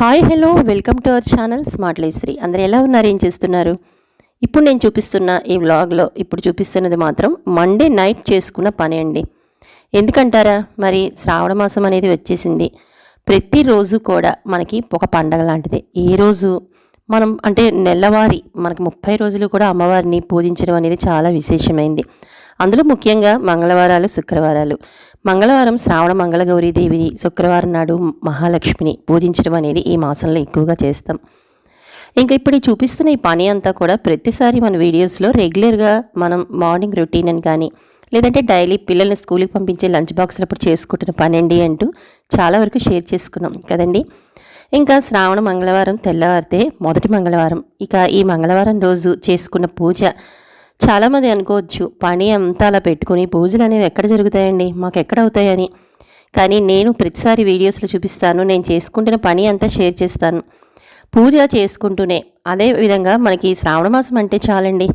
Hi hello welcome to our channel smart life Sri. అందరూ ఎలా ఉన్నారు, ఏం చేస్తున్నారు? ఇప్పుడు నేను చూపిస్తున్న ఈ వ్లాగ్లో ఇప్పుడు చూపిస్తున్నది మాత్రం మండే నైట్ చేసుకున్న పని అండి. ఎందుకంటారా, మరి శ్రావణ మాసం అనేది వచ్చేసింది. ప్రతిరోజు కూడా మనకి ఒక పండగ లాంటిదే. ఏ రోజు మనం అంటే నెలవారీ మనకి 30 రోజులు కూడా అమ్మవారిని పూజించడం అనేది చాలా విశేషమైంది. అందులో ముఖ్యంగా మంగళవారాలు, శుక్రవారాలు. మంగళవారం శ్రావణ మంగళగౌరీదేవిని, శుక్రవారం నాడు మహాలక్ష్మిని పూజించడం అనేది ఈ మాసంలో ఎక్కువగా చేస్తాం. ఇంకా ఇప్పుడు చూపిస్తున్న ఈ పని అంతా కూడా ప్రతిసారి మన వీడియోస్లో రెగ్యులర్గా మనం మార్నింగ్ రొటీన్ అని కానీ, లేదంటే డైలీ పిల్లల్ని స్కూల్కి పంపించే లంచ్ బాక్స్లప్పుడు చేసుకుంటున్న పని అండి అంటూ చాలా వరకు షేర్ చేసుకున్నాం కదండి. ఇంకా శ్రావణ మంగళవారం తెల్లవారితే మొదటి మంగళవారం. ఇక ఈ మంగళవారం రోజు చేసుకున్న పూజ చాలామంది అనుకోవచ్చు, పని అంతా అలా పెట్టుకుని పూజలు అనేవి ఎక్కడ జరుగుతాయండి, మాకు ఎక్కడ అవుతాయని. కానీ నేను ప్రతిసారి వీడియోస్లో చూపిస్తాను, నేను చేసుకుంటున్న పని అంతా షేర్ చేస్తాను. పూజ చేసుకుంటూనే అదే విధంగా మనకి శ్రావణ మాసం అంటే చాలండి,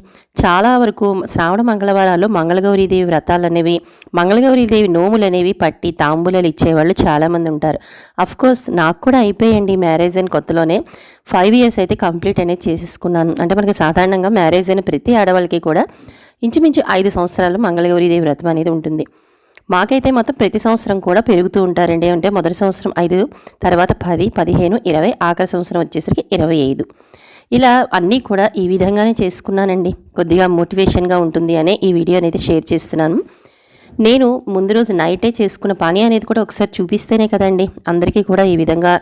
చాలా వరకు శ్రావణ మంగళవారాల్లో మంగళగౌరీదేవి వ్రతాలు అనేవి, మంగళగౌరీదేవి నోములు అనేవి పట్టి తాంబూలాలు ఇచ్చేవాళ్ళు చాలామంది ఉంటారు. అఫ్కోర్స్ నాకు కూడా అయిపోయండి, మ్యారేజ్ అయిన కొత్తలోనే 5 years అయితే కంప్లీట్ అనేది చేసేసుకున్నాను. అంటే మనకి సాధారణంగా మ్యారేజ్ అయిన ప్రతి ఆడవాళ్ళకి కూడా ఇంచుమించు 5 సంవత్సరాలు మంగళగౌరీదేవి వ్రతం అనేది ఉంటుంది. మాకైతే మొత్తం ప్రతి సంవత్సరం కూడా పెరుగుతూ ఉంటారండి. అంటే మొదటి సంవత్సరం 5, తర్వాత 10, 15, 20, ఆఖరి సంవత్సరం వచ్చేసరికి 25. ఇలా అన్నీ కూడా ఈ విధంగానే చేసుకున్నానండి. కొద్దిగా మోటివేషన్గా ఉంటుంది అనే ఈ వీడియో అనేది షేర్ చేస్తున్నాను. నేను ముందు రోజు నైటే చేసుకున్న పని అనేది కూడా ఒకసారి చూపిస్తేనే కదండి అందరికీ కూడా ఈ విధంగా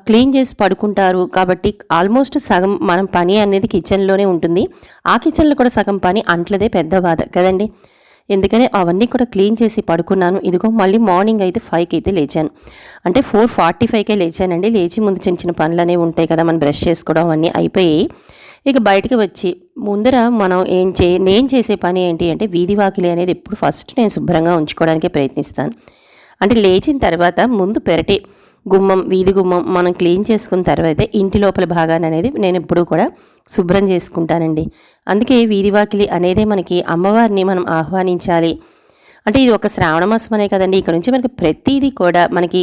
క్లీన్ చేసి పడుకుంటారు. కాబట్టి ఆల్మోస్ట్ సగం మనం పని అనేది కిచెన్లోనే ఉంటుంది. ఆ కిచెన్లో కూడా సగం పని అంట్లదే పెద్ద బాధ కదండి. ఎందుకని అవన్నీ కూడా క్లీన్ చేసి పడుకున్నాను. ఇదిగో మళ్ళీ మార్నింగ్ అయితే 5కి అయితే లేచాను. అంటే 4:45కే లేచానండి. లేచి ముందు చిన్న చిన్న పనులు అనేవి ఉంటాయి కదా, మనం బ్రష్ చేసుకోవడం అవన్నీ అయిపోయి ఇక బయటకు వచ్చి ముందర మనం నేను చేసే పని ఏంటి అంటే వీధి వాకిలి అనేది ఎప్పుడు ఫస్ట్ నేను శుభ్రంగా ఉంచుకోవడానికే ప్రయత్నిస్తాను. అంటే లేచిన తర్వాత ముందు పెరటి గుమ్మం, వీధి గుమ్మం మనం క్లీన్ చేసుకున్న తర్వాత ఇంటి లోపల భాగాన్ని అనేది నేను ఎప్పుడూ కూడా శుభ్రం చేసుకుంటానండి. అందుకే వీధి వాకిలి అనేదే మనకి అమ్మవారిని మనం ఆహ్వానించాలి. అంటే ఇది ఒక శ్రావణ మాసం అనే కదండి, ఇక్కడ నుంచి మనకి ప్రతిదీ కూడా మనకి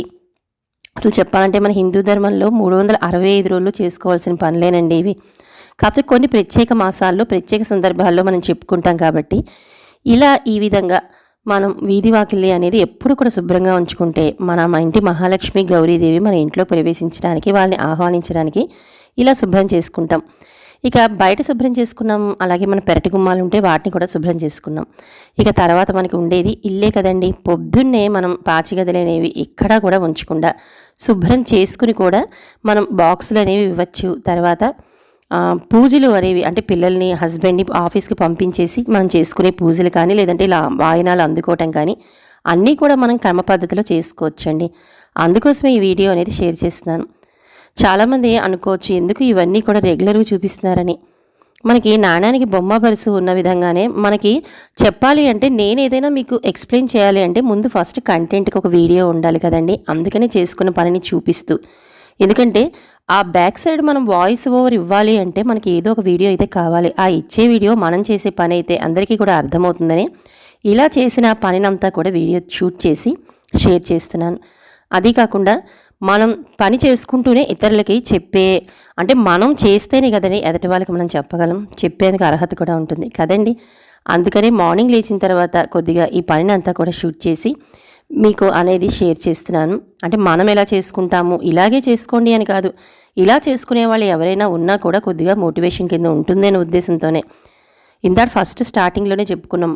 అసలు చెప్పాలంటే మన హిందూ ధర్మంలో 365 రోజులు చేసుకోవాల్సిన పనులేనండి ఇవి. కాకపోతే కొన్ని ప్రత్యేక మాసాల్లో ప్రత్యేక సందర్భాల్లో మనం చెప్పుకుంటాం. కాబట్టి ఇలా ఈ విధంగా మనం వీధి వాకిలి అనేది ఎప్పుడు కూడా శుభ్రంగా ఉంచుకుంటే మన ఇంటి మహాలక్ష్మి గౌరీదేవి మన ఇంట్లో ప్రవేశించడానికి, వాళ్ళని ఆహ్వానించడానికి ఇలా శుభ్రం చేసుకుంటాం. ఇక బయట శుభ్రం చేసుకున్నాం, అలాగే మన పెరటి గుమ్మాలు ఉంటే వాటిని కూడా శుభ్రం చేసుకున్నాం. ఇక తర్వాత మనకి ఉండేది ఇల్లే కదండి. పొద్దున్నే మనం పాచిగదులు అనేవి ఎక్కడా కూడా ఉంచకుండా శుభ్రం చేసుకుని కూడా మనం బాక్సులు అనేవి ఇవ్వచ్చు. తర్వాత పూజలు అనేవి అంటే పిల్లల్ని, హస్బెండ్ని ఆఫీస్కి పంపించేసి మనం చేసుకునే పూజలు కానీ, లేదంటే ఇలా వాయినాలు అందుకోవటం కానీ అన్నీ కూడా మనం క్రమ పద్ధతిలో చేసుకోవచ్చండి. అందుకోసమే ఈ వీడియో అనేది షేర్ చేస్తున్నాను. చాలామంది అనుకోవచ్చు, ఎందుకు ఇవన్నీ కూడా రెగ్యులర్గా చూపిస్తున్నారని. మనకి నాణ్యానికి బొమ్మ బరుసు ఉన్న విధంగానే మనకి చెప్పాలి అంటే, నేను ఏదైనా మీకు ఎక్స్ప్లెయిన్ చేయాలి అంటే ముందు ఫస్ట్ కంటెంట్కి ఒక వీడియో ఉండాలి కదండి. అందుకనే చేసుకున్న పనిని చూపిస్తూ, ఎందుకంటే ఆ బ్యాక్ సైడ్ మనం వాయిస్ ఓవర్ ఇవ్వాలి అంటే మనకి ఏదో ఒక వీడియో అయితే కావాలి. ఆ ఇచ్చే వీడియో మనం చేసే పని అయితే అందరికీ కూడా అర్థమవుతుందని ఇలా చేసిన పనినంతా కూడా వీడియో షూట్ చేసి షేర్ చేస్తున్నాను. అది కాకుండా మనం పని చేసుకుంటూనే ఇతరులకి అంటే మనం చేస్తేనే కదండి ఎదుటి వాళ్ళకి మనం చెప్పగలం, చెప్పేందుకు అర్హత కూడా ఉంటుంది కదండి. అందుకనే మార్నింగ్ లేచిన తర్వాత కొద్దిగా ఈ పనిని అంతా కూడా షూట్ చేసి మీకు అనేది షేర్ చేస్తున్నాను. అంటే మనం ఎలా చేసుకుంటాము, ఇలాగే చేసుకోండి అని కాదు, ఇలా చేసుకునే వాళ్ళు ఎవరైనా ఉన్నా కూడా కొద్దిగా మోటివేషన్ కింద ఉంటుందనే ఉద్దేశంతోనే. ఇందాక ఫస్ట్ స్టార్టింగ్లోనే చెప్పుకున్నాం,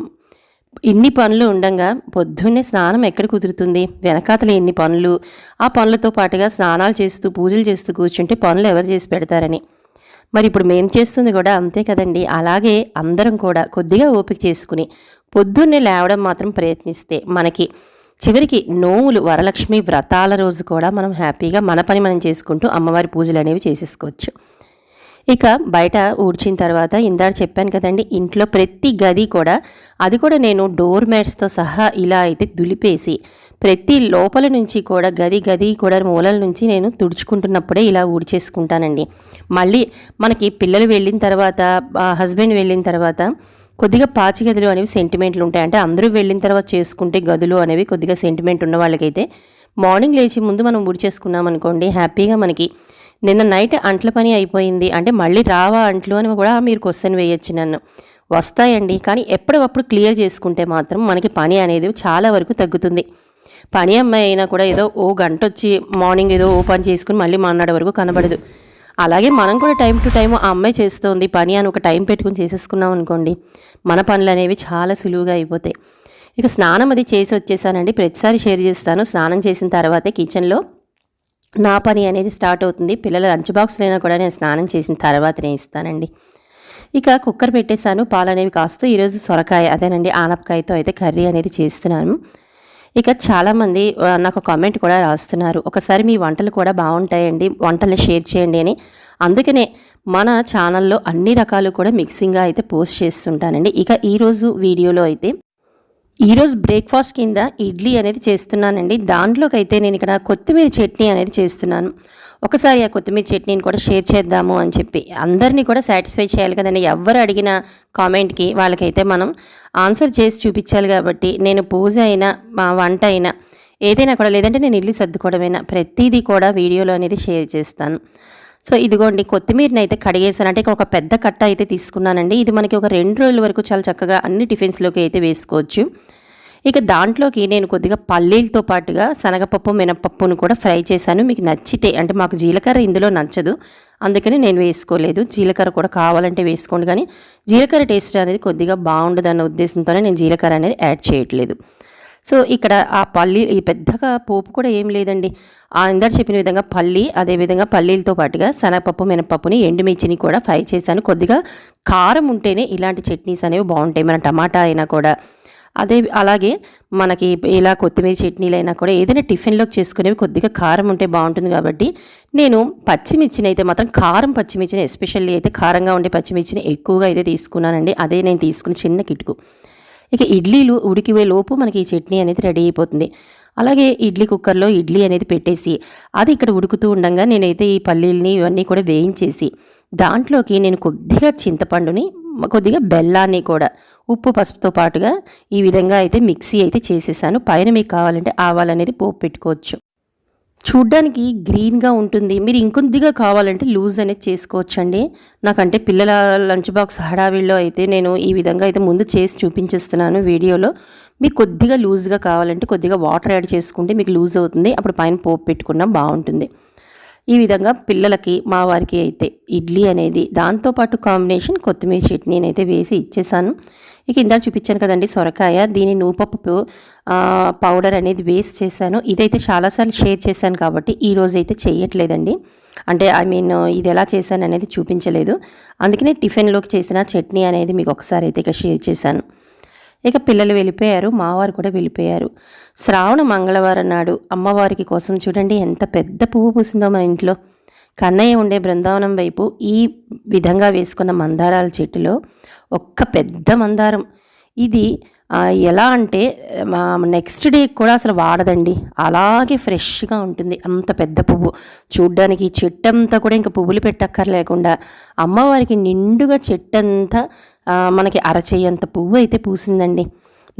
ఇన్ని పనులు ఉండగా పొద్దున్నే స్నానం ఎక్కడ కుదురుతుంది, వెనకాతలు ఎన్ని పనులు, ఆ పనులతో పాటుగా స్నానాలు చేస్తూ పూజలు చేస్తూ కూర్చుంటే పనులు ఎవరు చేసి పెడతారని. మరి ఇప్పుడు మేము చేస్తుంది కూడా అంతే కదండి. అలాగే అందరం కూడా కొద్దిగా ఓపిక చేసుకుని పొద్దున్నే లేవడం మాత్రం ప్రయత్నిస్తే మనకి చివరికి నోములు, వరలక్ష్మి వ్రతాల రోజు కూడా మనం హ్యాపీగా మన పని మనం చేసుకుంటూ అమ్మవారి పూజలు అనేవి చేసేసుకోవచ్చు. ఇక బయట ఊడ్చిన తర్వాత ఇందాక చెప్పాను కదండి, ఇంట్లో ప్రతి గది కూడా, అది కూడా నేను డోర్ మ్యాట్స్తో సహా ఇలా అయితే దులిపేసి ప్రతి లోపల నుంచి కూడా గది కూడా మూలల నుంచి నేను తుడుచుకుంటున్నప్పుడే ఇలా ఊడ్చేసుకుంటానండి. మళ్ళీ మనకి పిల్లలు వెళ్ళిన తర్వాత, హస్బెండ్ వెళ్ళిన తర్వాత కొద్దిగా పాచి గదులు అనేవి సెంటిమెంట్లు ఉంటాయి. అంటే అందరూ వెళ్ళిన తర్వాత చేసుకుంటే గదులు అనేవి కొద్దిగా సెంటిమెంట్ ఉన్న వాళ్ళకైతే మార్నింగ్ లేచి ముందు మనం ఊడ్చేసుకున్నాం అనుకోండి, హ్యాపీగా మనకి నిన్న నైట్ అంట్ల పని అయిపోయింది, అంటే మళ్ళీ రావా అంట్లు అని కూడా మీరు క్వశ్చన్ వేయొచ్చు నన్ను. వస్తాయండి, కానీ ఎప్పటికప్పుడు క్లియర్ చేసుకుంటే మాత్రం మనకి పని అనేది చాలా వరకు తగ్గుతుంది. పని అమ్మాయి అయినా కూడా ఏదో ఓ గంట వచ్చి మార్నింగ్ ఏదో ఓ పని చేసుకుని మళ్ళీ మన్నాడు వరకు కనబడదు. అలాగే మనం కూడా టైం టు టైం ఆ అమ్మాయి చేస్తోంది పని అని ఒక టైం పెట్టుకుని చేసేసుకున్నాం అనుకోండి, మన పనులు అనేవి చాలా సులువుగా అయిపోతాయి. ఇక స్నానం అది చేసి వచ్చేసానండి. ప్రతిసారి షేర్ చేస్తాను, స్నానం చేసిన తర్వాతే కిచెన్లో నా పని అనేది స్టార్ట్ అవుతుంది. పిల్లల లంచ్ బాక్స్లైనా కూడా నేను స్నానం చేసిన తర్వాతనే ఇస్తానండి. ఇక కుక్కర్ పెట్టేశాను, పాలు అనేవి కాస్తూ ఈరోజు సొరకాయ అదేనండి ఆనపకాయతో అయితే కర్రీ అనేది చేస్తున్నాను. ఇక చాలామంది నాకు కామెంట్ కూడా రాస్తున్నారు, ఒకసారి మీ వంటలు కూడా బాగుంటాయండి, వంటలు షేర్ చేయండి అని. అందుకనే మన ఛానల్లో అన్ని రకాలు కూడా మిక్సింగ్గా అయితే పోస్ట్ చేస్తుంటానండి. ఇక ఈరోజు వీడియోలో అయితే ఈరోజు బ్రేక్ఫాస్ట్ కింద ఇడ్లీ అనేది చేస్తున్నానండి. దాంట్లోకి అయితే నేను ఇక్కడ కొత్తిమీర చట్నీ అనేది చేస్తున్నాను. ఒకసారి ఆ కొత్తిమీర చట్నీని కూడా షేర్ చేద్దాము అని చెప్పి, అందరినీ కూడా సాటిస్ఫై చేయాలి కదండి. ఎవరు అడిగిన కామెంట్కి వాళ్ళకైతే మనం ఆన్సర్ చేసి చూపించాలి. కాబట్టి నేను పూజ అయినా మా వంట అయినా ఏదైనా కూడా, లేదంటే నేను ఇల్లు సర్దుకోవడమైనా ప్రతిదీ కూడా వీడియోలో అనేది షేర్ చేస్తాను. సో ఇదిగోండి కొత్తిమీరని అయితే కడిగేసాను, అంటే ఒక పెద్ద కట్ట అయితే తీసుకున్నానండి. ఇది మనకి ఒక 2 రోజుల వరకు చాలా చక్కగా అన్ని టిఫిన్స్లోకి అయితే వేసుకోవచ్చు. ఇక దాంట్లోకి నేను కొద్దిగా పల్లీలతో పాటుగా శనగపప్పు మినపప్పును కూడా ఫ్రై చేశాను. మీకు నచ్చితే, అంటే మాకు జీలకర్ర ఇందులో నచ్చదు, అందుకని నేను వేసుకోలేదు. జీలకర్ర కూడా కావాలంటే వేసుకోండి, కానీ జీలకర్ర టేస్ట్ అనేది కొద్దిగా బాగుండదన్న ఉద్దేశంతోనే నేను జీలకర్ర అనేది యాడ్ చేయట్లేదు. సో ఇక్కడ ఆ ఈ పెద్దగా పోపు కూడా ఏం లేదండి. ఇందాక చెప్పిన విధంగా అదేవిధంగా పల్లీలతో పాటుగా శనగపప్పు మినపప్పుని ఎండుమిర్చిని కూడా ఫ్రై చేశాను. కొద్దిగా కారం ఉంటేనే ఇలాంటి చట్నీస్ అనేవి బాగుంటాయి. మన టమాటా అయినా కూడా అలాగే మనకి ఇలా కొత్తిమీర చట్నీలు అయినా కూడా ఏదైనా టిఫిన్లోకి చేసుకునేవి కొద్దిగా కారం ఉంటే బాగుంటుంది. కాబట్టి నేను పచ్చిమిర్చిని అయితే మాత్రం కారం పచ్చిమిర్చిని, ఎస్పెషల్లీ అయితే కారంగా ఉండే పచ్చిమిర్చిని ఎక్కువగా అయితే తీసుకున్నానండి. అదే నేను తీసుకున్న చిన్న కిటుకు. ఇక ఇడ్లీలు ఉడికివే లోపు మనకి ఈ చట్నీ అనేది రెడీ అయిపోతుంది. అలాగే ఇడ్లీ కుక్కర్లో ఇడ్లీ అనేది పెట్టేసి అది ఇక్కడ ఉడుకుతూ ఉండగా నేనైతే ఈ పల్లీలని ఇవన్నీ కూడా వేయించేసి దాంట్లోకి నేను కొద్దిగా చింతపండుని, కొద్దిగా బెల్లాన్ని కూడా ఉప్పు పసుపుతో పాటుగా ఈ విధంగా అయితే మిక్సీ అయితే చేసేసాను. పైన మీకు కావాలంటే ఆవాలు అనేది పోపు పెట్టుకోవచ్చు. చూడ్డానికి గ్రీన్గా ఉంటుంది. మీరు ఇంకొద్దిగా కావాలంటే లూజ్ అనేది చేసుకోవచ్చండి. నాకంటే పిల్లల లంచ్ బాక్స్ హడావిడిలో అయితే నేను ఈ విధంగా అయితే ముందు చేసి చూపించేస్తున్నాను వీడియోలో. మీకు కొద్దిగా లూజ్గా కావాలంటే కొద్దిగా వాటర్ యాడ్ చేసుకుంటే మీకు లూజ్ అవుతుంది. అప్పుడు పైన పోపు పెట్టుకున్నా బాగుంటుంది. ఈ విధంగా పిల్లలకి మా వారికి అయితే ఇడ్లీ అనేది దాంతోపాటు కాంబినేషన్ కొత్తిమీర చట్నీని అయితే వేసి ఇచ్చేసాను. ఇక ఇందాక చూపించాను కదండి సొరకాయ, దీని నూపప్పు పౌడర్ అనేది వేస్ట్ చేశాను. ఇదైతే చాలాసార్లు షేర్ చేశాను కాబట్టి ఈరోజు అయితే చేయట్లేదండి. అంటే ఇది ఎలా చేశాను అనేది చూపించలేదు. అందుకనే టిఫిన్లోకి చేసిన చట్నీ అనేది మీకు ఒకసారి అయితే ఇక షేర్ చేశాను. ఇక పిల్లలు వెళ్ళిపోయారు, మావారు కూడా వెళ్ళిపోయారు. శ్రావణ మంగళవారం నాడు అమ్మవారికి కోసం చూడండి ఎంత పెద్ద పువ్వు పూసిందో మన ఇంట్లో. కన్నయ్య ఉండే బృందావనం వైపు ఈ విధంగా వేసుకున్న మందారాల చెట్టులో ఒక్క పెద్ద మందారం. ఇది ఎలా అంటే నెక్స్ట్ డే కూడా అసలు వాడదండి, అలాగే ఫ్రెష్గా ఉంటుంది. అంత పెద్ద పువ్వు చూడ్డానికి చెట్టంతా కూడా ఇంకా పువ్వులు పెట్టక్కర్లేకుండా అమ్మవారికి నిండుగా చెట్టంతా మనకి అరచేయంత పువ్వు అయితే పూసిందండి.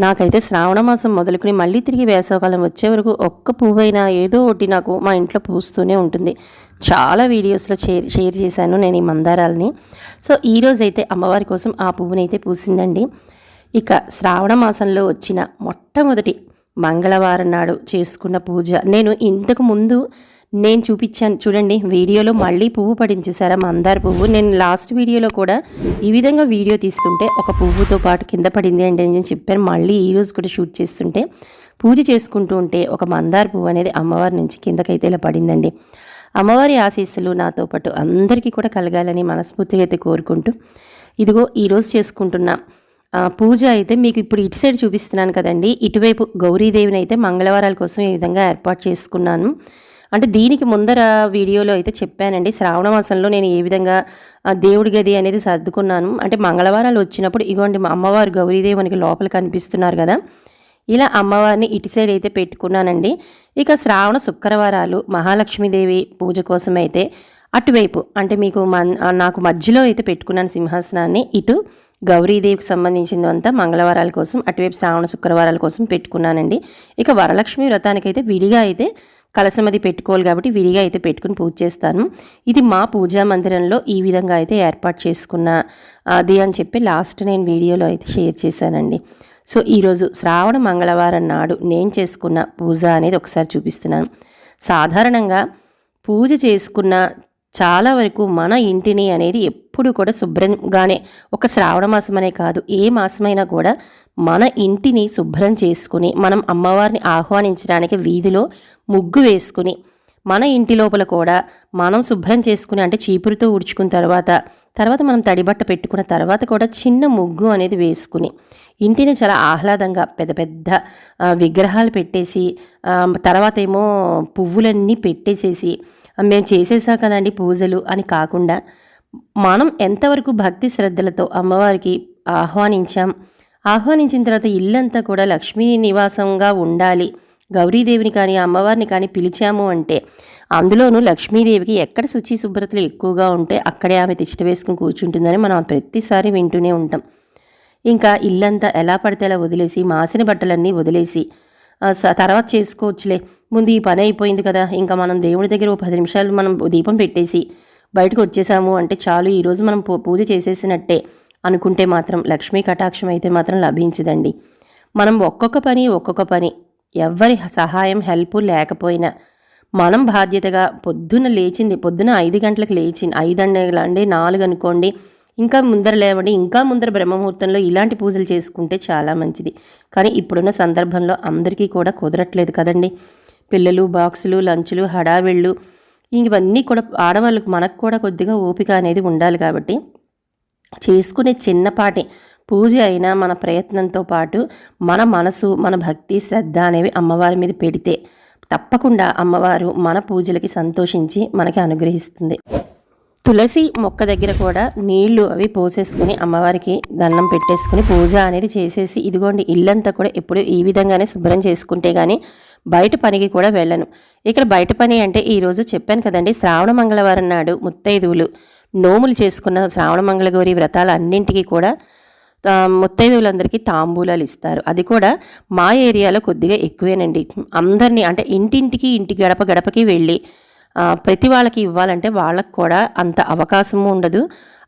నాకైతే శ్రావణ మాసం మొదలుకొని మళ్ళీ తిరిగి వేసవకాలం వచ్చే వరకు ఒక్క పువ్వైనా ఏదో ఒకటి నాకు మా ఇంట్లో పూస్తూనే ఉంటుంది. చాలా వీడియోస్లో షేర్ చేశాను నేను ఈ మందారాలని. సో ఈరోజైతే అమ్మవారి కోసం ఆ పువ్వునైతే పూసిందండి. ఇక శ్రావణ మాసంలో వచ్చిన మొట్టమొదటి మంగళవారం నాడు చేసుకున్న పూజ నేను ఇంతకు ముందు నేను చూపించాను చూడండి వీడియోలో. మళ్ళీ పువ్వు పడింది చూసారా, మందార పువ్వు. నేను లాస్ట్ వీడియోలో కూడా ఈ విధంగా వీడియో తీస్తుంటే ఒక పువ్వుతో పాటు కింద పడింది అంటే నేను చెప్పాను. మళ్ళీ ఈరోజు కూడా షూట్ చేస్తుంటే పూజ చేసుకుంటూ ఉంటే ఒక మందార పువ్వు అనేది అమ్మవారి నుంచి కిందకైతే ఇలా పడిందండి. అమ్మవారి ఆశీస్సులు నాతో పాటు అందరికీ కూడా కలగాలని మనస్ఫూర్తిగా అయితే కోరుకుంటూ ఇదిగో ఈరోజు చేసుకుంటున్న పూజ అయితే మీకు ఇప్పుడు ఇటు సైడ్ చూపిస్తున్నాను కదండి. ఇటువైపు గౌరీదేవిని అయితే మంగళవారాల కోసం ఈ విధంగా ఏర్పాటు చేసుకున్నాను. అంటే దీనికి ముందర వీడియోలో అయితే చెప్పానండి శ్రావణ మాసంలో నేను ఏ విధంగా దేవుడి గది అనేది సర్దుకున్నాను. అంటే మంగళవారాలు వచ్చినప్పుడు ఇగోండి మా అమ్మవారు గౌరీదేవి మనకి లోపల కనిపిస్తున్నారు కదా, ఇలా అమ్మవారిని ఇటు సైడ్ అయితే పెట్టుకున్నానండి. ఇక శ్రావణ శుక్రవారాలు మహాలక్ష్మీదేవి పూజ కోసం అయితే అటువైపు అంటే మీకు నాకు మధ్యలో అయితే పెట్టుకున్నాను సింహాసనాన్ని. ఇటు గౌరీదేవికి సంబంధించినంతా మంగళవారాల కోసం, అటువైపు శ్రావణ శుక్రవారాల కోసం పెట్టుకున్నానండి. ఇక వరలక్ష్మి వ్రతానికైతే విడిగా అయితే కలశం అది పెట్టుకోవాలి కాబట్టి విడిగా అయితే పెట్టుకుని పూజ చేస్తాను. ఇది మా పూజా మందిరంలో ఈ విధంగా అయితే ఏర్పాటు చేసుకున్న అది అని చెప్పి లాస్ట్ నేను వీడియోలో అయితే షేర్ చేశానండి. సో ఈరోజు శ్రావణ మంగళవారం నాడు నేను చేసుకున్న పూజ అనేది ఒకసారి చూపిస్తున్నాను. సాధారణంగా పూజ చేసుకున్న చాలా వరకు మన ఇంటిని అనేది ఎప్పుడు కూడా శుభ్రంగానే, ఒక శ్రావణ మాసం అనే కాదు, ఏ మాసమైనా కూడా మన ఇంటిని శుభ్రం చేసుకుని మనం అమ్మవారిని ఆహ్వానించడానికి వీధిలో ముగ్గు వేసుకుని మన ఇంటి లోపల కూడా మనం శుభ్రం చేసుకుని, అంటే చీపురుతో ఉడుచుకున్న తర్వాత మనం తడిబట్ట పెట్టుకున్న తర్వాత కూడా చిన్న ముగ్గు అనేది వేసుకుని ఇంటిని చాలా ఆహ్లాదంగా పెద్ద పెద్ద విగ్రహాలు పెట్టేసి తర్వాత ఏమో పువ్వులన్నీ పెట్టేసేసి మేము చేసేసా కదండి పూజలు అని కాకుండా, మనం ఎంతవరకు భక్తి శ్రద్ధలతో అమ్మవారికి ఆహ్వానించిన తర్వాత ఇల్లంతా కూడా లక్ష్మీ నివాసంగా ఉండాలి, గౌరీదేవిని కానీ అమ్మవారిని కానీ పిలిచాము అంటే, అందులోనూ లక్ష్మీదేవికి ఎక్కడ శుచి శుభ్రతలు ఎక్కువగా ఉంటే అక్కడే ఆమె తిష్ట వేసుకుని కూర్చుంటుందని మనం ప్రతిసారి వింటూనే ఉంటాం. ఇంకా ఇల్లంతా ఎలా పడితే అలా వదిలేసి, మాసిన బట్టలన్నీ వదిలేసి తర్వాత చేసుకోవచ్చులే, ముందు ఈ పని అయిపోయింది కదా, ఇంకా మనం దేవుడి దగ్గర 10 నిమిషాలు మనం దీపం పెట్టేసి బయటకు వచ్చేసాము అంటే చాలు, ఈరోజు మనం పూజ చేసేసినట్టే అనుకుంటే మాత్రం లక్ష్మీ కటాక్షం అయితే మాత్రం లభించదండి. మనం ఒక్కొక్క పని ఎవరి సహాయం హెల్ప్ లేకపోయినా మనం బాధ్యతగా పొద్దున్న 5 గంటలకు లేచి 5 అంటే 4 అనుకోండి, ఇంకా ముందర లేవండి, ఇంకా ముందర బ్రహ్మముహూర్తంలో ఇలాంటి పూజలు చేసుకుంటే చాలా మంచిది. కానీ ఇప్పుడున్న సందర్భంలో అందరికీ కూడా కుదరట్లేదు కదండి. పిల్లలు, బాక్సులు, లంచులు, హడావిళ్ళు, ఇవన్నీ కూడా ఆడవాళ్ళకు మనకు కూడా కొద్దిగా ఓపిక అనేది ఉండాలి. కాబట్టి చేసుకునే చిన్నపాటి పూజ అయినా మన ప్రయత్నంతో పాటు మన మనసు, మన భక్తి, శ్రద్ధ అనేవి అమ్మవారి మీద పెడితే తప్పకుండా అమ్మవారు మన పూజలకి సంతోషించి మనకి అనుగ్రహిస్తుంది. తులసి మొక్క దగ్గర కూడా నీళ్లు అవి పోసేసుకుని అమ్మవారికి దండం పెట్టేసుకుని పూజ అనేది చేసేసి, ఇదిగోండి ఇల్లంతా కూడా ఎప్పుడు ఈ విధంగానే శుభ్రం చేసుకుంటే కానీ బయట పనికి కూడా వెళ్ళను. ఇక్కడ బయట పని అంటే ఈరోజు చెప్పాను కదండి, శ్రావణ మంగళవారం నాడు ముత్తైదువులు నోములు చేసుకున్న శ్రావణ మంగళగౌరి వ్రతాలు అన్నింటికీ కూడా ముత్తైదువులందరికీ తాంబూలాలు ఇస్తారు. అది కూడా మా ఏరియాలో కొద్దిగా ఎక్కువేనండి. అందరినీ అంటే ఇంటి గడపకి వెళ్ళి ప్రతి వాళ్ళకి ఇవ్వాలంటే వాళ్ళకు కూడా అంత అవకాశము ఉండదు,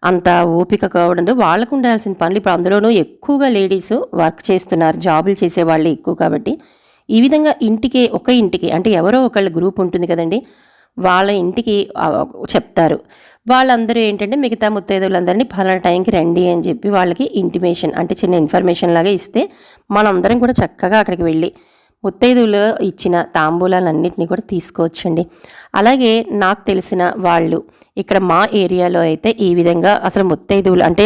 అంత ఓపిక ఉండదు. వాళ్ళకు ఉండాల్సిన పనులు ఇప్పుడు అందులోనూ ఎక్కువగా లేడీస్ వర్క్ చేస్తున్నారు, జాబులు చేసే వాళ్ళే ఎక్కువ. కాబట్టి ఈ విధంగా ఒక ఇంటికి అంటే ఎవరో ఒకళ్ళ గ్రూప్ ఉంటుంది కదండి, వాళ్ళ ఇంటికి చెప్తారు. వాళ్ళందరూ ఏంటంటే మిగతా ముత్తైదువులందరినీ ఫలానా టైంకి రండి అని చెప్పి వాళ్ళకి ఇంటిమేషన్ అంటే చిన్న ఇన్ఫర్మేషన్ లాగా ఇస్తే మనందరం కూడా చక్కగా అక్కడికి వెళ్ళి ముత్తైదువులు ఇచ్చిన తాంబూలాలన్నింటినీ కూడా తీసుకోవచ్చండి. అలాగే నాకు తెలిసిన వాళ్ళు ఇక్కడ మా ఏరియాలో అయితే ఈ విధంగా అసలు ముత్తైదువులు అంటే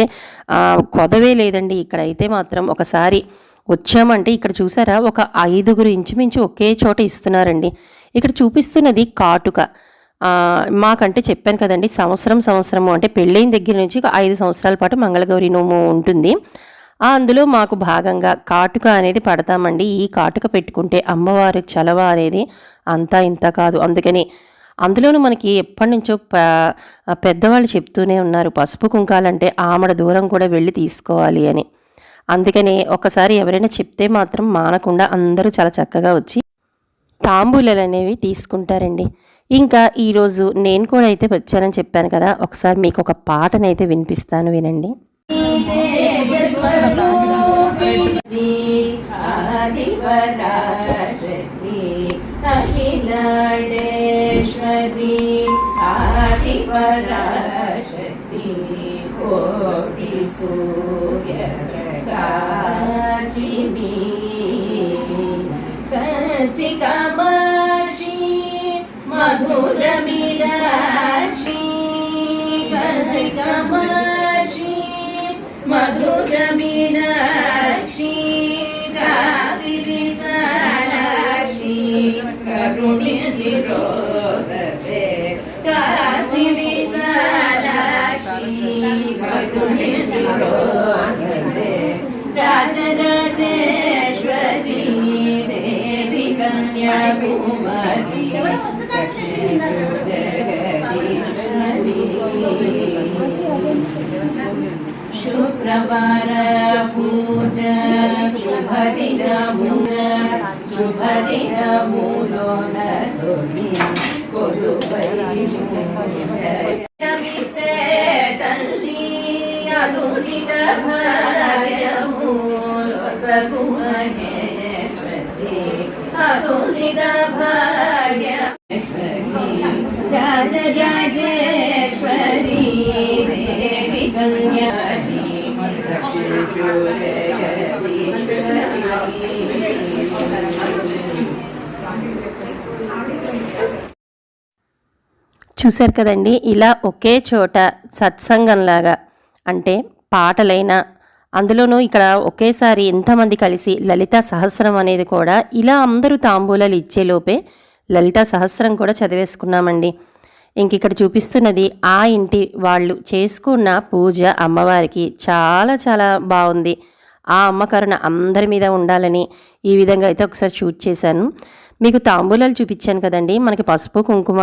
కొదవే లేదండి. ఇక్కడైతే మాత్రం ఒకసారి వచ్చామంటే ఇక్కడ చూసారా, ఒక 5గురు ఇంచుమించు ఒకే చోట ఇస్తున్నారండి. ఇక్కడ చూపిస్తున్నది కాటుక. మాకంటే చెప్పాను కదండి, సంవత్సరము అంటే పెళ్ళైన దగ్గర నుంచి 5 సంవత్సరాల పాటు మంగళగౌరి నోము ఉంటుంది. అందులో మాకు భాగంగా కాటుక అనేది పడతామండి. ఈ కాటుక పెట్టుకుంటే అమ్మవారి చలవ అనేది అంతా ఇంత కాదు. అందుకని అందులోనూ మనకి ఎప్పటి నుంచో పెద్దవాళ్ళు చెప్తూనే ఉన్నారు, పసుపు కుంకాలంటే ఆమడ దూరం కూడా వెళ్ళి తీసుకోవాలి అని. అందుకని ఒకసారి ఎవరైనా చెప్తే మాత్రం మానకుండా అందరూ చాలా చక్కగా వచ్చి తాంబూలాలు అనేవి తీసుకుంటారండి. ఇంకా ఈరోజు నేను కూడా అయితే వచ్చానని చెప్పాను కదా, ఒకసారి మీకు ఒక పాటనైతే వినిపిస్తాను, వినండి. మధుర మీనాక్షి కమర్షి మధుర మీనాక్షి కాశీ విశాలాక్షి కరుణించి రోదతే కాశీ విశాలాక్షి కరుణించి రోదతే రాజరాజేశ్వరి దేవి కన్యాకుమారి శుక్రవార పూజ శుభదినమున శుభదినములోన తల్లి ఆధునిక భాగ్యములు సగు మహేశ్వరి ఆధునిక భాగ్యేశ్వరి రాజరాజేశ్వరి దేవి కన్యాది చూశారు కదండి, ఇలా ఒకే చోట సత్సంగంలాగా అంటే పాటలైనా అందులోనూ ఇక్కడ ఒకేసారి ఎంతమంది కలిసి లలితా సహస్రం అనేది కూడా ఇలా అందరూ తాంబూలాలు ఇచ్చేలోపే లలితా సహస్రం కూడా చదివేసుకున్నామండి. ఇంక ఇక్కడ చూపిస్తున్నది ఆ ఇంటి వాళ్ళు చేసుకున్న పూజ అమ్మవారికి చాలా చాలా బాగుంది. ఆ అమ్మ కరుణ అందరి మీద ఉండాలని ఈ విధంగా అయితే ఒకసారి షూట్ చేశాను. మీకు తాంబూలాలు చూపించాను కదండి, మనకి పసుపు కుంకుమ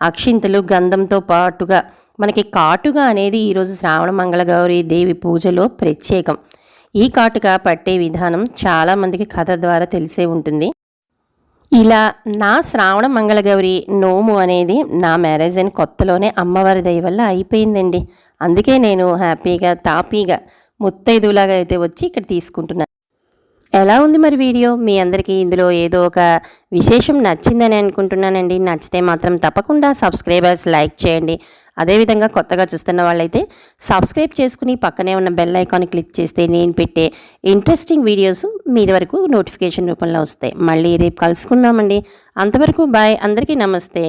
అక్షింతలు గంధంతో పాటుగా మనకి కాటుక అనేది ఈరోజు శ్రావణ మంగళగౌరి దేవి పూజలో ప్రత్యేకం. ఈ కాటుక పట్టే విధానం చాలామందికి కథ ద్వారా తెలిసే ఉంటుంది. ఇలా నా శ్రావణ మంగళగౌరి నోము అనేది నా మ్యారేజ్ అయిన కొత్తలోనే అమ్మవారి దయ వల్ల అయిపోయిందండి. అందుకే నేను హ్యాపీగా తాపీగా ముత్తైదులాగా అయితే వచ్చి ఇక్కడ తీసుకుంటున్నాను. ఎలా ఉంది మరి వీడియో? మీ అందరికీ ఇందులో ఏదో ఒక విశేషం నచ్చిందని అనుకుంటున్నానండి. నచ్చితే మాత్రం తప్పకుండా సబ్స్క్రైబర్స్ లైక్ చేయండి. అదేవిధంగా కొత్తగా చూస్తున్న వాళ్ళైతే సబ్స్క్రైబ్ చేసుకుని పక్కనే ఉన్న బెల్ ఐకాన్ క్లిక్ చేస్తే నేను పెట్టే ఇంట్రెస్టింగ్ వీడియోస్ మీ వరకు నోటిఫికేషన్ రూపంలో వస్తాయి. మళ్ళీ రేపు కలుసుకుందామండి. అంతవరకు బాయ్. అందరికీ నమస్తే.